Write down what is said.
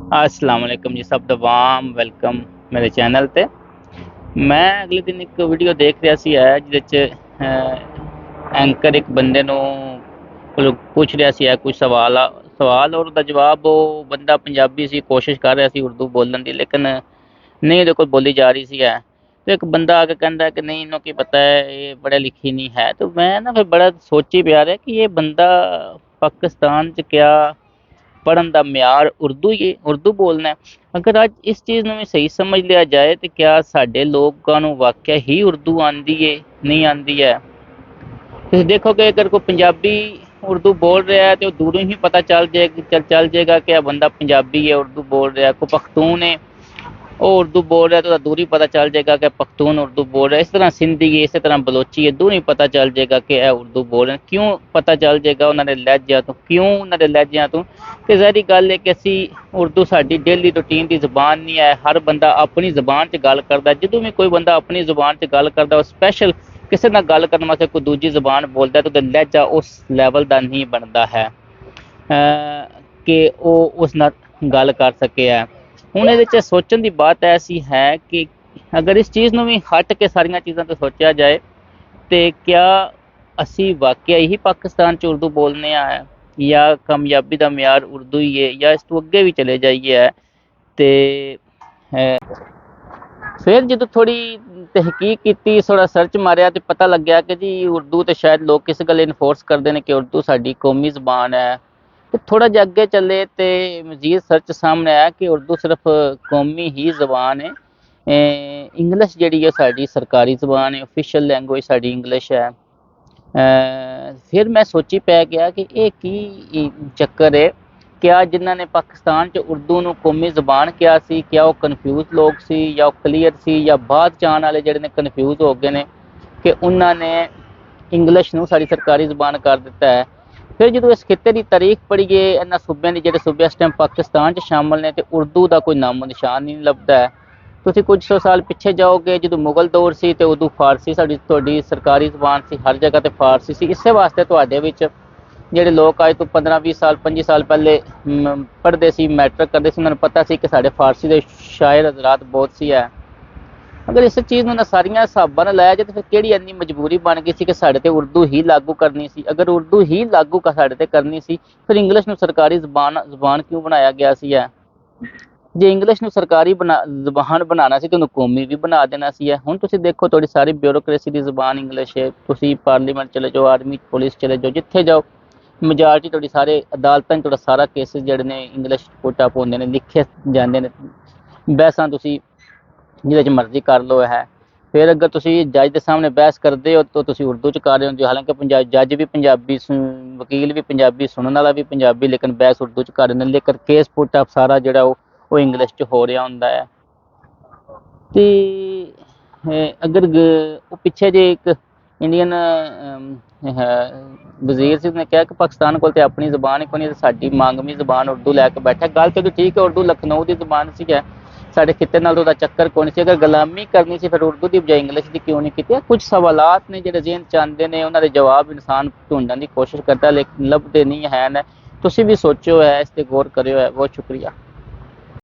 अस्सलाम वालेकुम जी, सब ਦਾ ਵਾਮ ਵੈਲਕਮ ਮੇਰੇ ਚੈਨਲ ਤੇ। ਮੈਂ ਅਗਲੇ ਦਿਨ ਇੱਕ ਵੀਡੀਓ ਦੇਖ ਰਿਹਾ ਸੀ ਜਿਹਦੇ 'ਚ ਐਂਕਰ ਇੱਕ ਬੰਦੇ ਨੂੰ ਕੋਲੋਂ ਪੁੱਛ ਰਿਹਾ ਸੀ ਕੁਝ ਸਵਾਲ ਔਰ ਉਹਦਾ ਜਵਾਬ ਉਹ ਬੰਦਾ ਪੰਜਾਬੀ ਸੀ, ਕੋਸ਼ਿਸ਼ ਕਰ ਰਿਹਾ ਸੀ ਉਰਦੂ ਬੋਲਣ ਦੀ, ਲੇਕਿਨ ਨਹੀਂ ਉਹਦੇ ਕੋਲ ਬੋਲੀ ਜਾ ਰਹੀ ਸੀ ਤੇ ਇੱਕ ਬੰਦਾ ਆ ਕੇ ਕਹਿੰਦਾ ਕਿ ਨਹੀਂ ਇਹਨੂੰ ਕੀ ਪਤਾ ਹੈ, ਇਹ ਪੜ੍ਹਿਆ ਲਿਖੀ ਨਹੀਂ ਹੈ। ਤੇ ਮੈਂ ਨਾ ਫਿਰ ਬੜਾ ਸੋਚੀ ਪਿਆ ਰਿਹਾ ਕਿ ਇਹ ਬੰਦਾ ਪਾਕਿਸਤਾਨ 'ਚ ਕਿਆ ਪੜ੍ਹਨ ਦਾ ਮਿਆਰ ਉਰਦੂ ਹੀ ਹੈ, ਉਰਦੂ ਬੋਲਣਾ ਹੈ। ਅਗਰ ਅੱਜ ਇਸ ਚੀਜ਼ ਨੂੰ ਵੀ ਸਹੀ ਸਮਝ ਲਿਆ ਜਾਏ ਤੇ ਕਿਆ ਸਾਡੇ ਲੋਕਾਂ ਨੂੰ ਵਾਕਿਆ ਹੀ ਉਰਦੂ ਆਉਂਦੀ ਹੈ, ਨਹੀਂ ਆਉਂਦੀ ਹੈ। ਤੁਸੀਂ ਦੇਖੋਗੇ ਅਗਰ ਕੋਈ ਪੰਜਾਬੀ ਉਰਦੂ ਬੋਲ ਰਿਹਾ ਹੈ ਤੇ ਉਹ ਦੂਰੋਂ ਹੀ ਪਤਾ ਚੱਲ ਜਾਏਗਾ ਕਿ ਇਹ ਬੰਦਾ ਪੰਜਾਬੀ ਹੈ, ਉਰਦੂ ਬੋਲ ਰਿਹਾ। ਕੋਈ ਪਖਤੂਨ ਹੈ, ਉਹ ਉਰਦੂ ਬੋਲ ਰਿਹਾ ਤਾਂ ਉਹਦਾ ਦੂਰ ਹੀ ਪਤਾ ਚੱਲ ਜਾਏਗਾ ਕਿ ਪਖਤੂਨ ਉਰਦੂ ਬੋਲ ਰਿਹਾ। ਇਸ ਤਰ੍ਹਾਂ ਸਿੰਧੀ ਹੈ, ਇਸੇ ਤਰ੍ਹਾਂ ਬਲੋਚੀ ਹੈ, ਦੂਰ ਹੀ ਪਤਾ ਚੱਲ ਜਾਏਗਾ ਕਿ ਇਹ ਉਰਦੂ ਬੋਲ ਰਹੇ। ਕਿਉਂ ਪਤਾ ਚੱਲ ਜਾਏਗਾ? ਉਹਨਾਂ ਦੇ ਲਹਿਜਿਆਂ ਤੋਂ। ਕਿਉਂ ਉਹਨਾਂ ਦੇ ਲਹਿਜਿਆਂ ਤੋਂ? ਕਿ ਜ਼ਾਹਰੀ ਗੱਲ ਹੈ ਕਿ ਅਸੀਂ ਉਰਦੂ ਸਾਡੀ ਡੇਲੀ ਰੂਟੀਨ ਦੀ ਜ਼ੁਬਾਨ ਨਹੀਂ ਹੈ। ਹਰ ਬੰਦਾ ਆਪਣੀ ਜ਼ੁਬਾਨ 'ਚ ਗੱਲ ਕਰਦਾ। ਜਦੋਂ ਵੀ ਕੋਈ ਬੰਦਾ ਆਪਣੀ ਜ਼ੁਬਾਨ 'ਚ ਗੱਲ ਕਰਦਾ, ਉਹ ਸਪੈਸ਼ਲ ਕਿਸੇ ਨਾਲ ਗੱਲ ਕਰਨ ਵਾਸਤੇ ਕੋਈ ਦੂਜੀ ਜ਼ੁਬਾਨ ਬੋਲਦਾ ਤਾਂ ਉਹਦਾ ਲਹਿਜਾ ਉਸ ਲੈਵਲ ਦਾ ਨਹੀਂ ਬਣਦਾ ਹੈ ਕਿ ਉਹ ਉਸ ਨਾਲ ਗੱਲ ਕਰ ਸਕੇ। ਹੁਣ ਇਹਦੇ 'ਚ ਸੋਚਣ ਦੀ ਬਾਤ ਐਸੀ ਹੈ ਕਿ ਅਗਰ ਇਸ ਚੀਜ਼ ਨੂੰ ਵੀ ਹਟ ਕੇ ਸਾਰੀਆਂ ਚੀਜ਼ਾਂ ਤੋਂ ਸੋਚਿਆ ਜਾਏ ਤੇ ਕਿਆ ਅਸੀਂ ਵਾਕਿਆ ਹੀ ਪਾਕਿਸਤਾਨ 'ਚ ਉਰਦੂ ਬੋਲਦੇ ਹਾਂ ਜਾਂ ਕਾਮਯਾਬੀ ਦਾ ਮਿਆਰ ਉਰਦੂ ਹੀ ਹੈ ਜਾਂ ਇਸ ਤੋਂ ਅੱਗੇ ਵੀ ਚਲੇ ਜਾਈਏ। ਤੇ ਫਿਰ ਜਦੋਂ ਥੋੜ੍ਹੀ ਤਹਿਕੀਕ ਕੀਤੀ, ਥੋੜ੍ਹਾ ਸਰਚ ਮਾਰਿਆ ਤੇ ਪਤਾ ਲੱਗਿਆ ਕਿ ਜੀ ਉਰਦੂ ਤੇ ਸ਼ਾਇਦ ਲੋਕ ਇਸ ਗੱਲ ਇਨਫੋਰਸ ਕਰਦੇ ਨੇ ਕਿ ਉਰਦੂ ਸਾਡੀ ਕੌਮੀ ਜ਼ੁਬਾਨ ਹੈ। ਤੇ ਥੋੜ੍ਹਾ ਜਿਹਾ ਅੱਗੇ ਚੱਲੇ ਤੇ ਮਜ਼ੀਦ ਸਰਚ ਸਾਹਮਣੇ ਆਇਆ ਕਿ ਉਰਦੂ ਸਿਰਫ ਕੌਮੀ ਹੀ ਜ਼ੁਬਾਨ ਹੈ। ਇੰਗਲਿਸ਼ ਜਿਹੜੀ ਹੈ ਸਾਡੀ ਸਰਕਾਰੀ ਜ਼ੁਬਾਨ ਹੈ, ਓਫੀਸ਼ੀਅਲ ਲੈਂਗੁਏਜ ਸਾਡੀ ਇੰਗਲਿਸ਼ ਹੈ। ਫਿਰ ਮੈਂ ਸੋਚੀ ਪੈ ਗਿਆ ਕਿ ਇਹ ਕੀ ਚੱਕਰ ਹੈ। ਕਿਆ ਜਿਨ੍ਹਾਂ ਨੇ ਪਾਕਿਸਤਾਨ 'ਚ ਉਰਦੂ ਨੂੰ ਕੌਮੀ ਜ਼ੁਬਾਨ ਕਿਹਾ ਸੀ, ਕਿਆ ਉਹ ਕਨਫਿਊਜ਼ ਲੋਕ ਸੀ ਜਾਂ ਉਹ ਕਲੀਅਰ ਸੀ, ਜਾਂ ਬਾਅਦ 'ਚ ਆਉਣ ਵਾਲੇ ਜਿਹੜੇ ਨੇ ਕਨਫਿਊਜ਼ ਹੋ ਗਏ ਨੇ ਕਿ ਉਹਨਾਂ ਨੇ ਇੰਗਲਿਸ਼ ਨੂੰ ਸਾਡੀ ਸਰਕਾਰੀ ਜ਼ੁਬਾਨ ਕਰ ਦਿੱਤਾ ਹੈ। ਫਿਰ ਜਦੋਂ ਇਸ ਖਿੱਤੇ ਦੀ ਤਾਰੀਖ ਪੜ੍ਹੀਏ, ਇਹਨਾਂ ਸੂਬਿਆਂ ਦੀ, ਜਿਹੜੇ ਸੂਬੇ ਇਸ ਟਾਈਮ ਪਾਕਿਸਤਾਨ 'ਚ ਸ਼ਾਮਲ ਨੇ, ਤੇ ਉਰਦੂ ਦਾ ਕੋਈ ਨਾਮੋ ਨਿਸ਼ਾਨ ਨਹੀਂ ਲੱਭਦਾ ਹੈ। ਤੁਸੀਂ ਕੁਝ ਸੌ ਸਾਲ ਪਿੱਛੇ ਜਾਓਗੇ, ਜਦੋਂ ਮੁਗਲ ਦੌਰ ਸੀ ਤੇ ਉਦੋਂ ਫਾਰਸੀ ਤੁਹਾਡੀ ਸਰਕਾਰੀ ਜ਼ੁਬਾਨ ਸੀ, ਹਰ ਜਗ੍ਹਾ ਤੇ ਫਾਰਸੀ ਸੀ। ਇਸੇ ਵਾਸਤੇ ਤੁਹਾਡੇ ਵਿੱਚ ਜਿਹੜੇ ਲੋਕ ਅੱਜ ਤੋਂ 15-20 ਸਾਲ 25 ਸਾਲ ਪਹਿਲੇ ਪੜ੍ਹਦੇ ਸੀ, ਮੈਟ੍ਰਿਕ ਕਰਦੇ ਸੀ, ਉਹਨਾਂ ਨੂੰ ਪਤਾ ਸੀ ਕਿ ਸਾਡੇ ਫਾਰਸੀ ਦੇ ਸ਼ਾਇਰ ਹਜ਼ਰਾਤ ਬਹੁਤ ਸੀ ਹੈ। ਅਗਰ ਇਸ ਚੀਜ਼ ਨੂੰ ਸਾਰੀਆਂ ਹਿਸਾਬਾਂ ਨਾਲ ਲਾਇਆ ਜਾਏ ਤਾਂ ਫਿਰ ਕਿਹੜੀ ਇੰਨੀ ਮਜਬੂਰੀ ਬਣ ਗਈ ਸੀ ਕਿ ਸਾਡੇ ਤੇ ਉਰਦੂ ਹੀ ਲਾਗੂ ਕਰਨੀ ਸੀ? ਅਗਰ ਉਰਦੂ ਹੀ ਲਾਗੂ ਸਾਡੇ ਤੇ ਕਰਨੀ ਸੀ, ਫਿਰ ਇੰਗਲਿਸ਼ ਨੂੰ ਸਰਕਾਰੀ ਜ਼ੁਬਾਨ ਕਿਉਂ ਬਣਾਇਆ ਗਿਆ ਸੀ? ਜੇ ਇੰਗਲਿਸ਼ ਨੂੰ ਸਰਕਾਰੀ ਜ਼ੁਬਾਨ ਬਣਾਉਣਾ ਸੀ ਤਾਂ ਉਹਨੂੰ ਕੌਮੀ ਵੀ ਬਣਾ ਦੇਣਾ ਸੀ। ਹੁਣ ਤੁਸੀਂ ਦੇਖੋ ਤੁਹਾਡੀ ਸਾਰੀ ਬਿਊਰੋਕ੍ਰੇਸੀ ਦੀ ਜ਼ੁਬਾਨ ਇੰਗਲਿਸ਼ ਹੈ। ਤੁਸੀਂ ਪਾਰਲੀਮੈਂਟ ਚਲੇ ਜਾਓ, ਆਰਮੀ ਪੁਲਿਸ ਚਲੇ ਜਾਓ, ਜਿੱਥੇ ਜਾਓ ਮੈਜੋਰਟੀ ਤੁਹਾਡੀ ਸਾਰੇ ਅਦਾਲਤਾਂ 'ਚ ਤੁਹਾਡਾ ਸਾਰਾ ਕੇਸਿਸ ਜਿਹੜੇ ਨੇ ਇੰਗਲਿਸ਼ ਕੋਟਾ ਪਾਉਂਦੇ ਨੇ, ਲਿਖੇ ਜਾਂਦੇ ਨੇ। ਬਹਿਸਾਂ ਤੁਸੀਂ ਜਿਹਦੇ 'ਚ ਮਰਜ਼ੀ ਕਰ ਲਓ ਹੈ। ਫਿਰ ਅਗਰ ਤੁਸੀਂ ਜੱਜ ਦੇ ਸਾਹਮਣੇ ਬਹਿਸ ਕਰਦੇ ਹੋ ਤਾਂ ਤੁਸੀਂ ਉਰਦੂ 'ਚ ਕਰ ਰਹੇ ਹੋ, ਹਾਲਾਂਕਿ ਜੱਜ ਵੀ ਪੰਜਾਬੀ, ਵਕੀਲ ਵੀ ਪੰਜਾਬੀ, ਸੁਣਨ ਵਾਲਾ ਵੀ ਪੰਜਾਬੀ, ਲੇਕਿਨ ਬਹਿਸ ਉਰਦੂ 'ਚ ਕਰ ਰਹੇ ਨੇ। ਲੇਕਿਨ ਕੇਸ ਪੁੱਟ ਅਪ ਸਾਰਾ ਜਿਹੜਾ ਉਹ ਇੰਗਲਿਸ਼ 'ਚ ਹੋ ਰਿਹਾ ਹੁੰਦਾ ਹੈ। ਤੇ ਅਗਰ ਉਹ ਪਿੱਛੇ ਜੇ ਇੱਕ ਇੰਡੀਅਨ ਵਜ਼ੀਰ ਸੀ, ਉਹਨੇ ਕਿਹਾ ਕਿ ਪਾਕਿਸਤਾਨ ਕੋਲ ਤੇ ਆਪਣੀ ਜ਼ੁਬਾਨ ਹੀ ਕੋਈ ਨਹੀਂ, ਸਾਡੀ ਮੰਗਵੀਂ ਜ਼ੁਬਾਨ ਉਰਦੂ ਲੈ ਕੇ ਬੈਠਾ। ਗੱਲ ਤਾਂ ਠੀਕ ਹੈ, ਉਰਦੂ ਲਖਨਊ ਦੀ ਜ਼ੁਬਾਨ ਸੀ, ਸਾਡੇ ਖਿੱਤੇ ਨਾਲ ਉਹਦਾ ਚੱਕਰ ਕੋਈ ਨਹੀਂ ਸੀ। ਅਗਰ ਗੁਲਾਮੀ ਕਰਨੀ ਸੀ ਫਿਰ ਉਰਦੂ ਦੀ ਬਜਾਏ ਇੰਗਲਿਸ਼ ਦੀ ਕਿਉਂ ਨਹੀਂ ਕੀਤੀ? ਕੁਝ ਸਵਾਲਾਤ ਨੇ ਜਿਹੜੇ ਜ਼ਿਹਨ 'ਚ ਆਉਂਦੇ ਨੇ, ਉਹਨਾਂ ਦੇ ਜਵਾਬ ਇਨਸਾਨ ਢੂੰਢਣ ਦੀ ਕੋਸ਼ਿਸ਼ ਕਰਦਾ ਲੇਕਿਨ ਲੱਭਦੇ ਨਹੀਂ ਹਨ। ਤੁਸੀਂ ਵੀ ਸੋਚੋ ਇਸ 'ਤੇ ਗੌਰ ਕਰਿਓ। ਬਹੁਤ ਸ਼ੁਕਰੀਆ।